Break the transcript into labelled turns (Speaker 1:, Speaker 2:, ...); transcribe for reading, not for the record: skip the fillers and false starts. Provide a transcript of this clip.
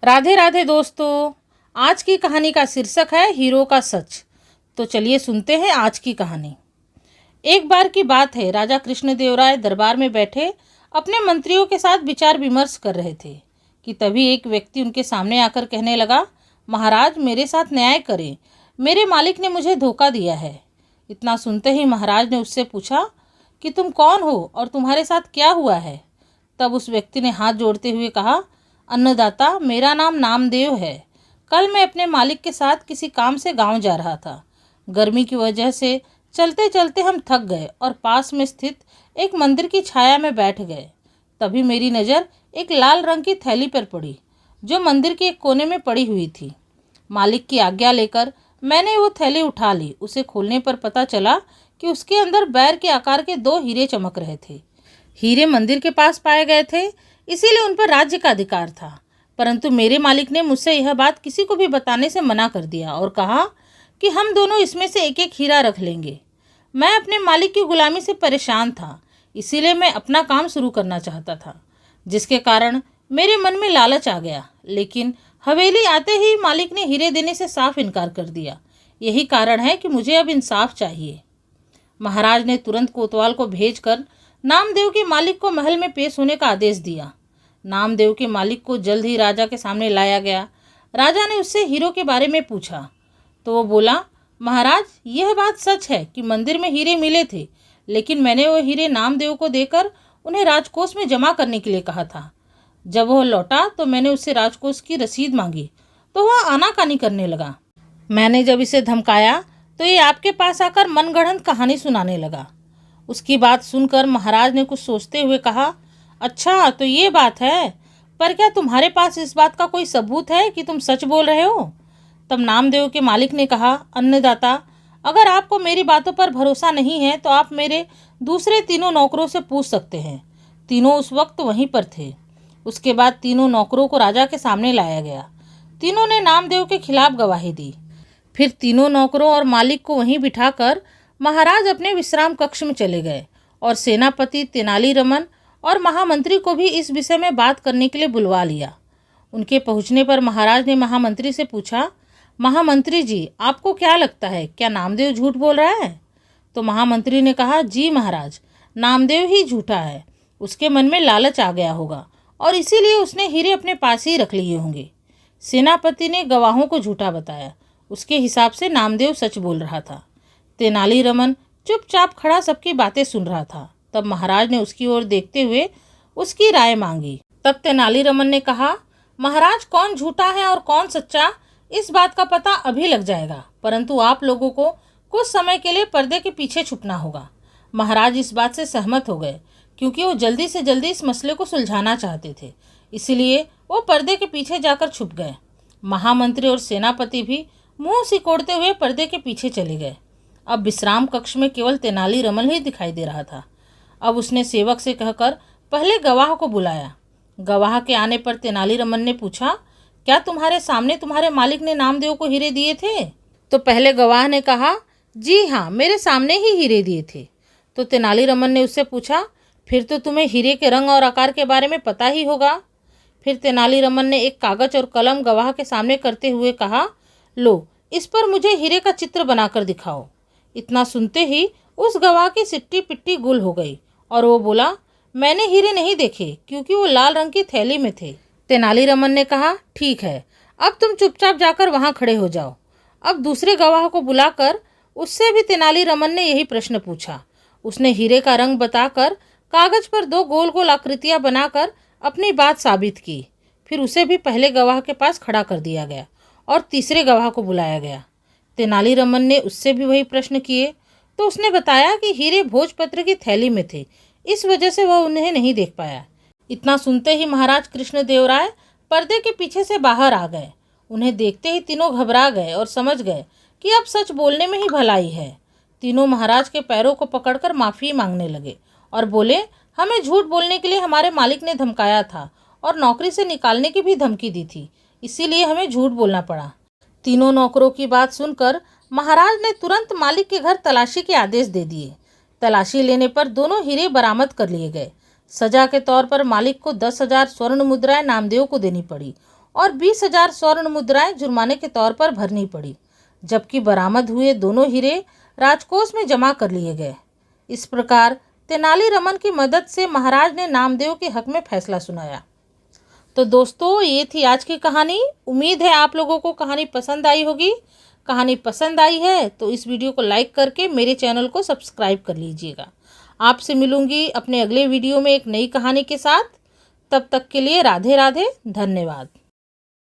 Speaker 1: राधे राधे दोस्तों। आज की कहानी का शीर्षक है हीरो का सच। तो चलिए सुनते हैं आज की कहानी। एक बार की बात है, राजा कृष्णदेवराय दरबार में बैठे अपने मंत्रियों के साथ विचार विमर्श कर रहे थे कि तभी एक व्यक्ति उनके सामने आकर कहने लगा, महाराज मेरे साथ न्याय करें, मेरे मालिक ने मुझे धोखा दिया है। इतना सुनते ही महाराज ने उससे पूछा कि तुम कौन हो और तुम्हारे साथ क्या हुआ है। तब उस व्यक्ति ने हाथ जोड़ते हुए कहा, अन्नदाता, मेरा नाम नामदेव है। कल मैं अपने मालिक के साथ किसी काम से गांव जा रहा था। गर्मी की वजह से चलते चलते हम थक गए और पास में स्थित एक मंदिर की छाया में बैठ गए। तभी मेरी नज़र एक लाल रंग की थैली पर पड़ी जो मंदिर के एक कोने में पड़ी हुई थी। मालिक की आज्ञा लेकर मैंने वो थैली उठा ली। उसे खोलने पर पता चला कि उसके अंदर बैर के आकार के 2 हीरे चमक रहे थे। हीरे मंदिर के पास पाए गए थे, इसीलिए उन पर राज्य का अधिकार था। परंतु मेरे मालिक ने मुझसे यह बात किसी को भी बताने से मना कर दिया और कहा कि हम दोनों इसमें से एक एक हीरा रख लेंगे। मैं अपने मालिक की गुलामी से परेशान था, इसीलिए मैं अपना काम शुरू करना चाहता था, जिसके कारण मेरे मन में लालच आ गया। लेकिन हवेली आते ही मालिक ने हीरे देने से साफ इनकार कर दिया। यही कारण है कि मुझे अब इंसाफ चाहिए। महाराज ने तुरंत कोतवाल को भेजकर नामदेव के मालिक को महल में पेश होने का आदेश दिया। नामदेव के मालिक को जल्द ही राजा के सामने लाया गया। राजा ने उससे हीरो के बारे में पूछा तो वो बोला, महाराज यह बात सच है कि मंदिर में हीरे मिले थे, लेकिन मैंने वो हीरे नामदेव को देकर उन्हें राजकोष में जमा करने के लिए कहा था। जब वह लौटा तो मैंने उससे राजकोष की रसीद मांगी तो वह आनाकानी करने लगा। मैंने जब इसे धमकाया तो ये आपके पास आकर मनगढ़ंत कहानी सुनाने लगा। उसकी बात सुनकर महाराज ने कुछ सोचते हुए कहा, अच्छा तो ये बात है, पर क्या तुम्हारे पास इस बात का कोई सबूत है कि तुम सच बोल रहे हो? तब नामदेव के मालिक ने कहा, अन्नदाता, अगर आपको मेरी बातों पर भरोसा नहीं है तो आप मेरे दूसरे 3 नौकरों से पूछ सकते हैं। तीनों उस वक्त वहीं पर थे। उसके बाद 3 नौकरों को राजा के सामने लाया गया। तीनों ने नामदेव के खिलाफ गवाही दी। फिर 3 नौकरों और मालिक को वहीं बिठाकर महाराज अपने विश्राम कक्ष में चले गए और सेनापति तेनालीरामन और महामंत्री को भी इस विषय में बात करने के लिए बुलवा लिया। उनके पहुंचने पर महाराज ने महामंत्री से पूछा, महामंत्री जी, आपको क्या लगता है, क्या नामदेव झूठ बोल रहा है? तो महामंत्री ने कहा, जी महाराज, नामदेव ही झूठा है। उसके मन में लालच आ गया होगा और इसीलिए उसने हीरे अपने पास ही रख लिए होंगे। सेनापति ने गवाहों को झूठा बताया। उसके हिसाब से नामदेव सच बोल रहा था। तेनालीरामन चुपचाप खड़ा सबकी बातें सुन रहा था। तब महाराज ने उसकी ओर देखते हुए उसकी राय मांगी। तब तेनालीरामन ने कहा, महाराज कौन झूठा है और कौन सच्चा, इस बात का पता अभी लग जाएगा, परंतु आप लोगों को कुछ समय के लिए पर्दे के पीछे छुपना होगा। महाराज इस बात से सहमत हो गए क्योंकि वो जल्दी से जल्दी इस मसले को सुलझाना चाहते थे, इसलिए वो पर्दे के पीछे जाकर छुप गए। महामंत्री और सेनापति भी मुंह सिकोड़ते हुए पर्दे के पीछे चले गए। अब विश्राम कक्ष में केवल तेनालीरामन ही दिखाई दे रहा था। अब उसने सेवक से कहकर पहले गवाह को बुलाया। गवाह के आने पर तेनालीरामन ने पूछा, क्या तुम्हारे सामने तुम्हारे मालिक ने नामदेव को हीरे दिए थे? तो पहले गवाह ने कहा, जी हाँ, मेरे सामने ही हीरे दिए थे। तो तेनालीरामन ने उससे पूछा, फिर तो तुम्हें हीरे के रंग और आकार के बारे में पता ही होगा। फिर तेनालीरामन ने एक कागज और कलम गवाह के सामने करते हुए कहा, लो, इस पर मुझे हीरे का चित्र बनाकर दिखाओ। इतना सुनते ही उस गवाह की सिट्टी पिट्टी गुल हो गई और वो बोला, मैंने हीरे नहीं देखे क्योंकि वो लाल रंग की थैली में थे। तेनालीरामन ने कहा, ठीक है, अब तुम चुपचाप जाकर वहाँ खड़े हो जाओ। अब दूसरे गवाह को बुलाकर उससे भी तेनालीरामन ने यही प्रश्न पूछा। उसने हीरे का रंग बताकर कागज पर 2 गोल गोल आकृतियाँ बनाकर अपनी बात साबित की। फिर उसे भी पहले गवाह के पास खड़ा कर दिया गया और तीसरे गवाह को बुलाया गया। तेनालीरामन ने उससे भी वही प्रश्न किए तो उसने बताया कि हीरे भोजपत्र की थैली में थे, इस वजह से वह उन्हें नहीं देख पाया। इतना सुनते ही महाराज कृष्णदेवराय पर्दे के पीछे से बाहर आ गए। उन्हें देखते ही तीनों घबरा गए और समझ गए कि अब सच बोलने में ही भलाई है। तीनों महाराज के पैरों को पकड़कर माफ़ी मांगने लगे और बोले, हमें झूठ बोलने के लिए हमारे मालिक ने धमकाया था और नौकरी से निकालने की भी धमकी दी थी, इसीलिए हमें झूठ बोलना पड़ा। तीनों नौकरों की बात सुनकर महाराज ने तुरंत मालिक के घर तलाशी के आदेश दे दिए। तलाशी लेने पर दोनों हीरे बरामद कर लिए गए। सजा के तौर पर मालिक को 10,000 स्वर्ण मुद्राएं नामदेव को देनी पड़ी और 20,000 स्वर्ण मुद्राएं जुर्माने के तौर पर भरनी पड़ी, जबकि बरामद हुए दोनों हीरे राजकोष में जमा कर लिए गए। इस प्रकार तेनालीरामन की मदद से महाराज ने नामदेव के हक में फैसला सुनाया। तो दोस्तों, ये थी आज की कहानी। उम्मीद है आप लोगों को कहानी पसंद आई होगी। कहानी पसंद आई है तो इस वीडियो को लाइक करके मेरे चैनल को सब्सक्राइब कर लीजिएगा। आपसे मिलूंगी अपने अगले वीडियो में एक नई कहानी के साथ। तब तक के लिए राधे राधे, धन्यवाद।